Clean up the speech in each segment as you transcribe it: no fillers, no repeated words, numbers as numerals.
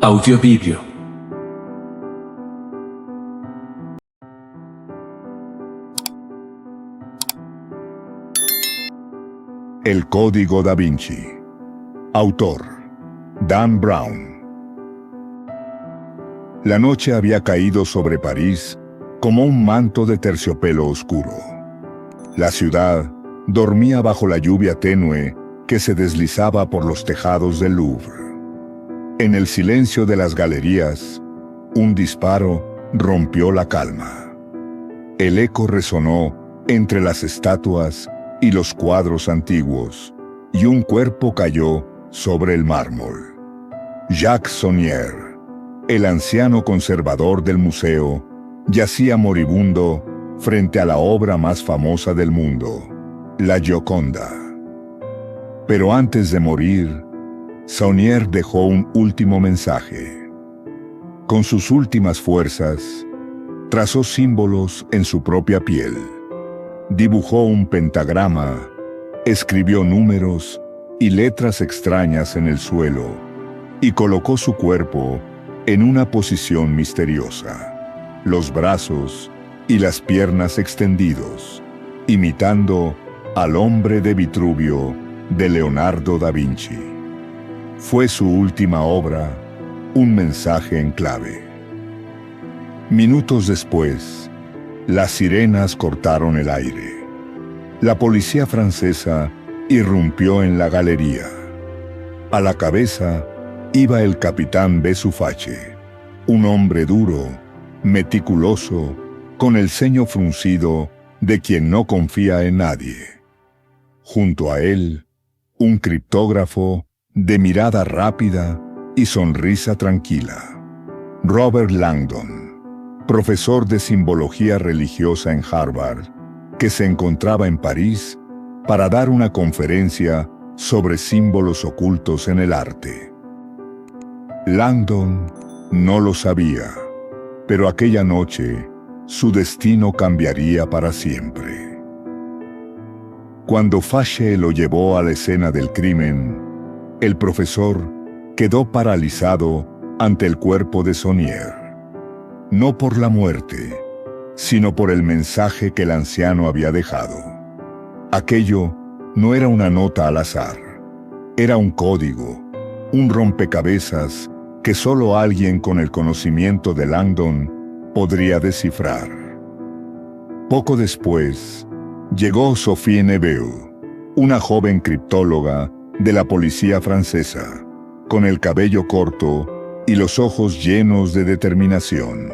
Audiovideo. El Código Da Vinci. Autor: Dan Brown. La noche había caído sobre París como un manto de terciopelo oscuro. La ciudad dormía bajo la lluvia tenue que se deslizaba por los tejados del Louvre. En el silencio de las galerías, un disparo rompió la calma. El eco resonó entre las estatuas y los cuadros antiguos, y un cuerpo cayó sobre el mármol. Jacques Saunier, el anciano conservador del museo, yacía moribundo frente a la obra más famosa del mundo, la Gioconda. Pero antes de morir, Saunier dejó un último mensaje. Con sus últimas fuerzas, trazó símbolos en su propia piel. Dibujó un pentagrama, escribió números y letras extrañas en el suelo, y colocó su cuerpo en una posición misteriosa, los brazos y las piernas extendidos, imitando al hombre de Vitruvio de Leonardo da Vinci. Fue su última obra, un mensaje en clave. Minutos después, las sirenas cortaron el aire. La policía francesa irrumpió en la galería. A la cabeza iba el capitán Besufache, un hombre duro, meticuloso, con el ceño fruncido de quien no confía en nadie. Junto a él, un criptógrafo de mirada rápida y sonrisa tranquila. Robert Langdon, profesor de simbología religiosa en Harvard, que se encontraba en París para dar una conferencia sobre símbolos ocultos en el arte. Langdon no lo sabía, pero aquella noche su destino cambiaría para siempre. Cuando Fache lo llevó a la escena del crimen, el profesor quedó paralizado ante el cuerpo de Saunier. No por la muerte, sino por el mensaje que el anciano había dejado. Aquello no era una nota al azar, era un código, un rompecabezas que solo alguien con el conocimiento de Langdon podría descifrar. Poco después, llegó Sophie Neveu, una joven criptóloga de la policía francesa, con el cabello corto y los ojos llenos de determinación.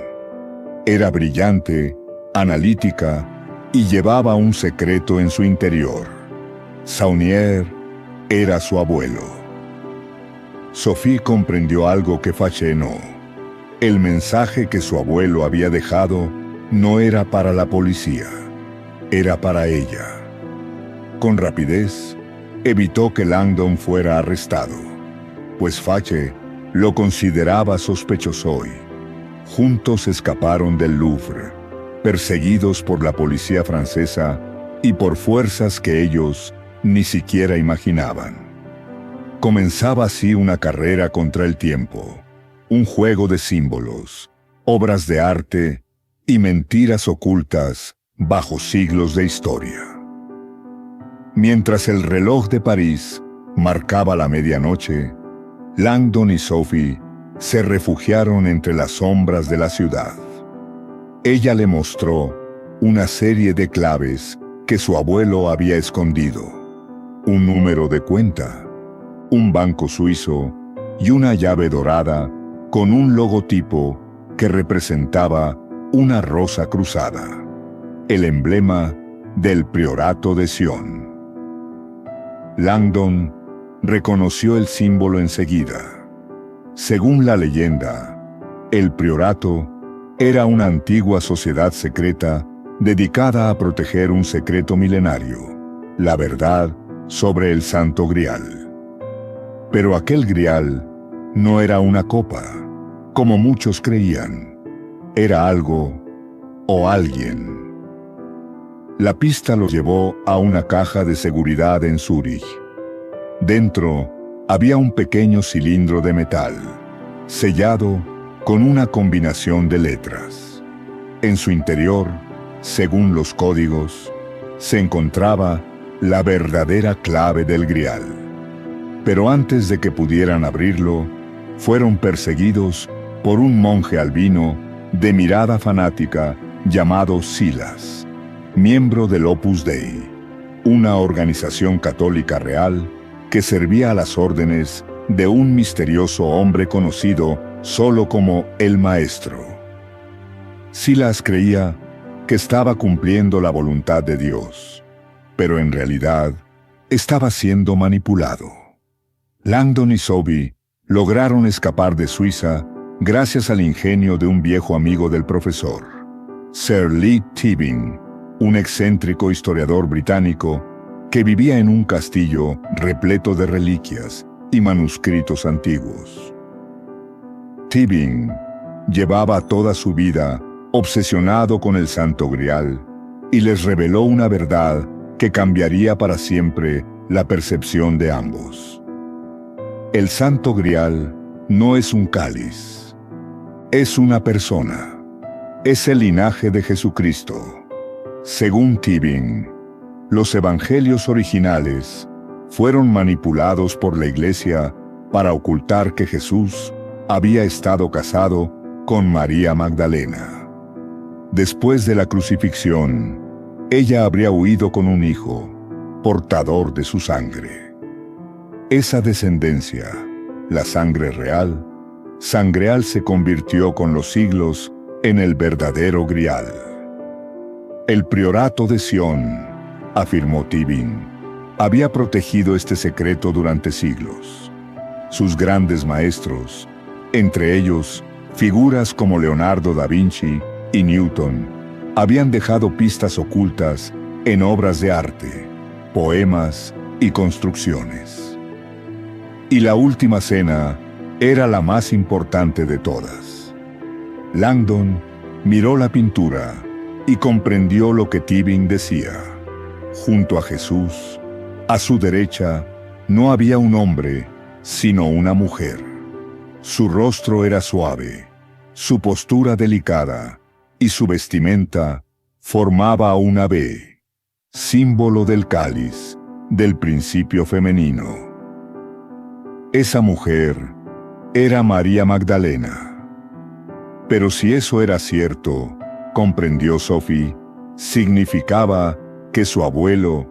Era brillante, analítica y llevaba un secreto en su interior. Saunier era su abuelo. Sophie comprendió algo que Fache no. El mensaje que su abuelo había dejado no era para la policía, era para ella. Con rapidez, evitó que Langdon fuera arrestado, pues Fache lo consideraba sospechoso. Juntos escaparon del Louvre, perseguidos por la policía francesa y por fuerzas que ellos ni siquiera imaginaban. Comenzaba así una carrera contra el tiempo, un juego de símbolos, obras de arte y mentiras ocultas bajo siglos de historia. Mientras el reloj de París marcaba la medianoche, Langdon y Sophie se refugiaron entre las sombras de la ciudad. Ella le mostró una serie de claves que su abuelo había escondido: un número de cuenta, un banco suizo y una llave dorada con un logotipo que representaba una rosa cruzada, el emblema del Priorato de Sion. Langdon reconoció el símbolo enseguida. Según la leyenda, el Priorato era una antigua sociedad secreta dedicada a proteger un secreto milenario, la verdad sobre el Santo Grial. Pero aquel Grial no era una copa, como muchos creían. Era algo o alguien. La pista los llevó a una caja de seguridad en Zúrich. Dentro había un pequeño cilindro de metal, sellado con una combinación de letras. En su interior, según los códigos, se encontraba la verdadera clave del Grial. Pero antes de que pudieran abrirlo, fueron perseguidos por un monje albino de mirada fanática llamado Silas, miembro del Opus Dei, una organización católica real que servía a las órdenes de un misterioso hombre conocido solo como el Maestro. Silas creía que estaba cumpliendo la voluntad de Dios, pero en realidad estaba siendo manipulado. Langdon y Sophie lograron escapar de Suiza gracias al ingenio de un viejo amigo del profesor, Sir Lee Teabing, un excéntrico historiador británico que vivía en un castillo repleto de reliquias y manuscritos antiguos. Teabing llevaba toda su vida obsesionado con el Santo Grial y les reveló una verdad que cambiaría para siempre la percepción de ambos. El Santo Grial no es un cáliz, es una persona. Es el linaje de Jesucristo. Según Teabing, los evangelios originales fueron manipulados por la Iglesia para ocultar que Jesús había estado casado con María Magdalena. Después de la crucifixión, ella habría huido con un hijo, portador de su sangre. Esa descendencia, la sangre real, Sangreal se convirtió con los siglos en el verdadero Grial. El priorato de Sion, afirmó Teabing, había protegido este secreto durante siglos. Sus grandes maestros, entre ellos figuras como Leonardo da Vinci y Newton, habían dejado pistas ocultas en obras de arte, poemas y construcciones. Y la última cena era la más importante de todas. Langdon miró la pintura y comprendió lo que Teabing decía. Junto a Jesús, a su derecha, no había un hombre, sino una mujer. Su rostro era suave, su postura delicada, y su vestimenta formaba una V, símbolo del cáliz, del principio femenino. Esa mujer era María Magdalena. Pero si eso era cierto, comprendió Sophie, significaba que su abuelo,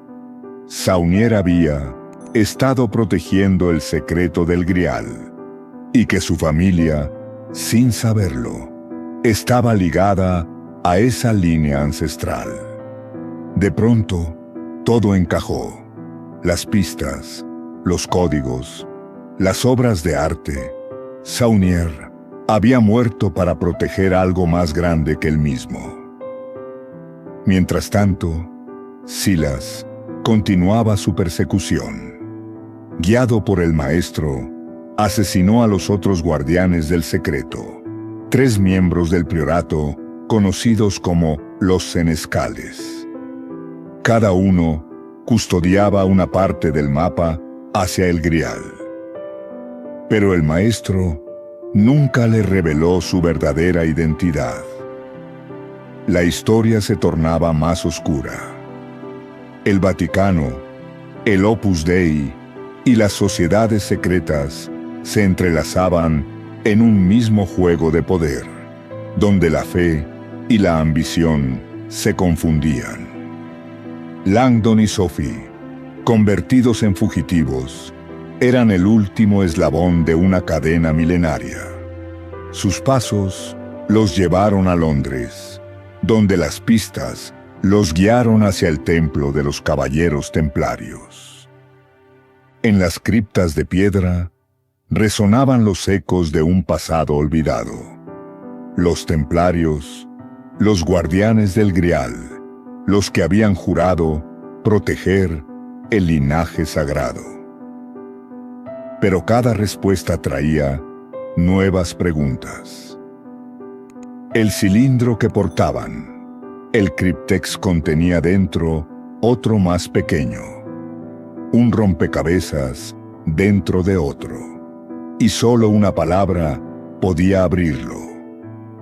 Saunier, había estado protegiendo el secreto del Grial, y que su familia, sin saberlo, estaba ligada a esa línea ancestral. De pronto, todo encajó. Las pistas, los códigos, las obras de arte. Saunier había muerto para proteger algo más grande que él mismo. Mientras tanto, Silas continuaba su persecución. Guiado por el maestro, asesinó a los otros guardianes del secreto, 3 miembros del priorato conocidos como los senescales. Cada uno custodiaba una parte del mapa hacia el Grial. Pero el maestro nunca le reveló su verdadera identidad. La historia se tornaba más oscura. El Vaticano, el Opus Dei y las sociedades secretas se entrelazaban en un mismo juego de poder, donde la fe y la ambición se confundían. Langdon y Sophie, convertidos en fugitivos, eran el último eslabón de una cadena milenaria. Sus pasos los llevaron a Londres, donde las pistas los guiaron hacia el templo de los caballeros templarios. En las criptas de piedra resonaban los ecos de un pasado olvidado. Los templarios, los guardianes del Grial, los que habían jurado proteger el linaje sagrado. Pero cada respuesta traía nuevas preguntas. El cilindro que portaban, el críptex, contenía dentro otro más pequeño, un rompecabezas dentro de otro, y solo una palabra podía abrirlo.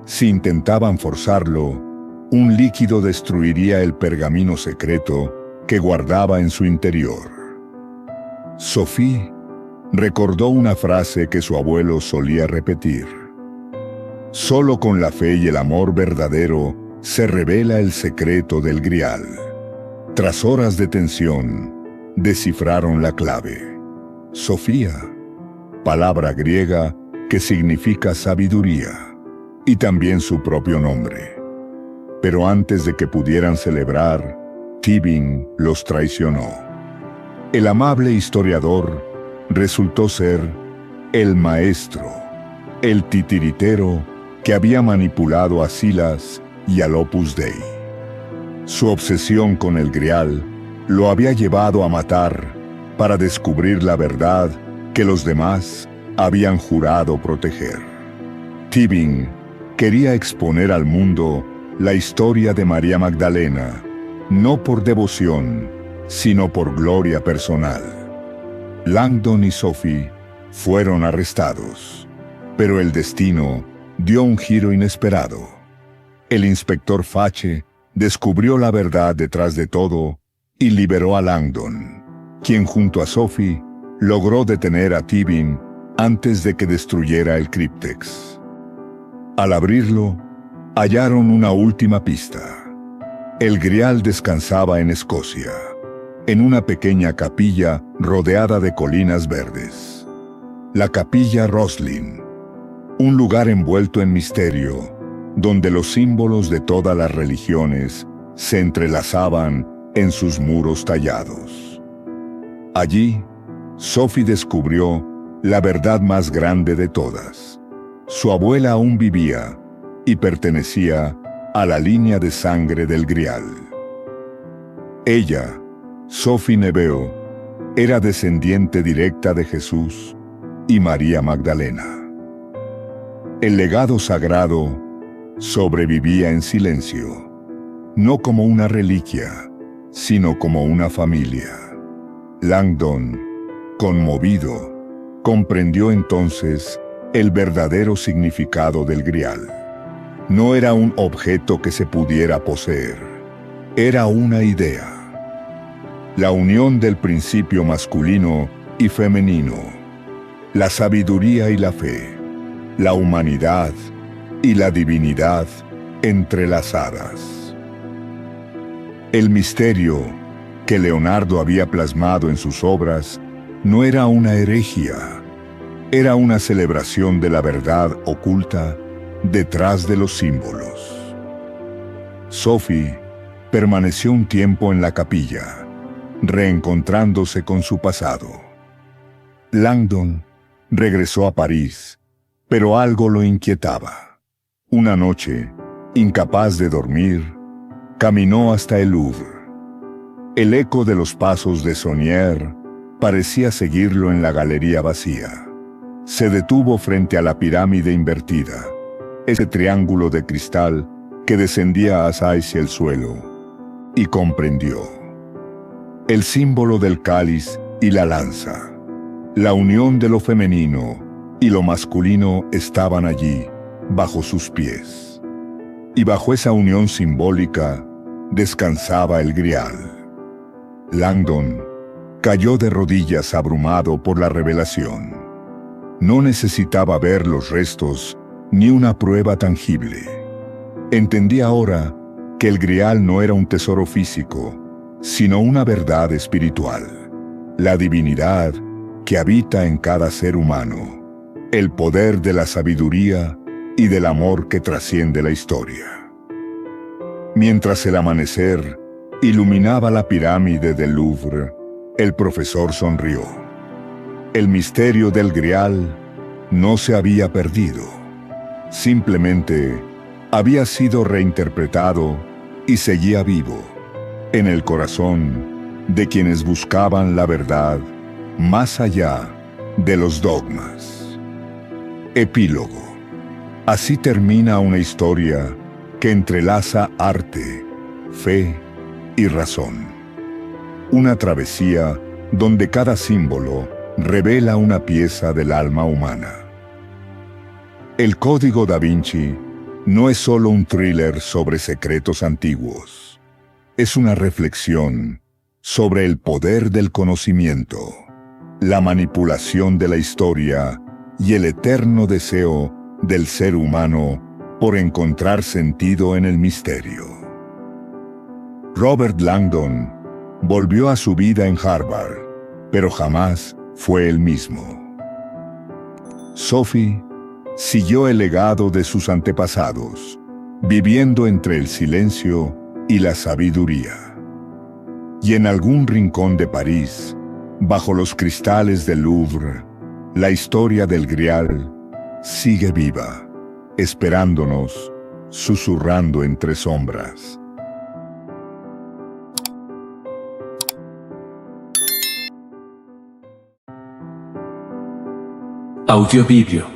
Si intentaban forzarlo, un líquido destruiría el pergamino secreto que guardaba en su interior. Sophie recordó una frase que su abuelo solía repetir: solo con la fe y el amor verdadero se revela el secreto del Grial. Tras horas de tensión, descifraron la clave. Sofía, palabra griega que significa sabiduría, y también su propio nombre. Pero antes de que pudieran celebrar, Tibin los traicionó. El amable historiador resultó ser el maestro, el titiritero que había manipulado a Silas y al Opus Dei. Su obsesión con el Grial lo había llevado a matar para descubrir la verdad que los demás habían jurado proteger. Tibin quería exponer al mundo la historia de María Magdalena, no por devoción, sino por gloria personal. Langdon y Sophie fueron arrestados, pero el destino dio un giro inesperado. El inspector Fache descubrió la verdad detrás de todo y liberó a Langdon, quien junto a Sophie logró detener a Tibin antes de que destruyera el críptex. Al abrirlo, hallaron una última pista. El Grial descansaba en Escocia, en una pequeña capilla rodeada de colinas verdes. La capilla Roslin, un lugar envuelto en misterio, donde los símbolos de todas las religiones se entrelazaban en sus muros tallados. Allí, Sophie descubrió la verdad más grande de todas. Su abuela aún vivía y pertenecía a la línea de sangre del Grial. Ella, Sophie Neveu, era descendiente directa de Jesús y María Magdalena. El legado sagrado sobrevivía en silencio, no como una reliquia, sino como una familia. Langdon, conmovido, comprendió entonces el verdadero significado del Grial. No era un objeto que se pudiera poseer, era una idea. La unión del principio masculino y femenino, la sabiduría y la fe, la humanidad y la divinidad entrelazadas. El misterio que Leonardo había plasmado en sus obras no era una herejía, era una celebración de la verdad oculta detrás de los símbolos. Sophie permaneció un tiempo en la capilla, reencontrándose con su pasado. Langdon regresó a París, pero algo lo inquietaba. Una noche, incapaz de dormir, caminó hasta el Louvre. El eco de los pasos de Saunier parecía seguirlo en la galería vacía. Se detuvo frente a la pirámide invertida, ese triángulo de cristal que descendía hacia el suelo, y comprendió. El símbolo del cáliz y la lanza, la unión de lo femenino y lo masculino estaban allí, bajo sus pies. Y bajo esa unión simbólica descansaba el Grial. Langdon cayó de rodillas abrumado por la revelación. No necesitaba ver los restos ni una prueba tangible. Entendía ahora que el Grial no era un tesoro físico, sino una verdad espiritual, la divinidad que habita en cada ser humano, el poder de la sabiduría y del amor que trasciende la historia. Mientras el amanecer iluminaba la pirámide del Louvre, el profesor sonrió. El misterio del Grial no se había perdido, simplemente había sido reinterpretado y seguía vivo en el corazón de quienes buscaban la verdad más allá de los dogmas. Epílogo. Así termina una historia que entrelaza arte, fe y razón. Una travesía donde cada símbolo revela una pieza del alma humana. El Código da Vinci no es solo un thriller sobre secretos antiguos. Es una reflexión sobre el poder del conocimiento, la manipulación de la historia y el eterno deseo del ser humano por encontrar sentido en el misterio. Robert Langdon volvió a su vida en Harvard, pero jamás fue el mismo. Sophie siguió el legado de sus antepasados, viviendo entre el silencio y la sabiduría. Y en algún rincón de París, bajo los cristales del Louvre, la historia del Grial sigue viva, esperándonos, susurrando entre sombras. Audiovivio.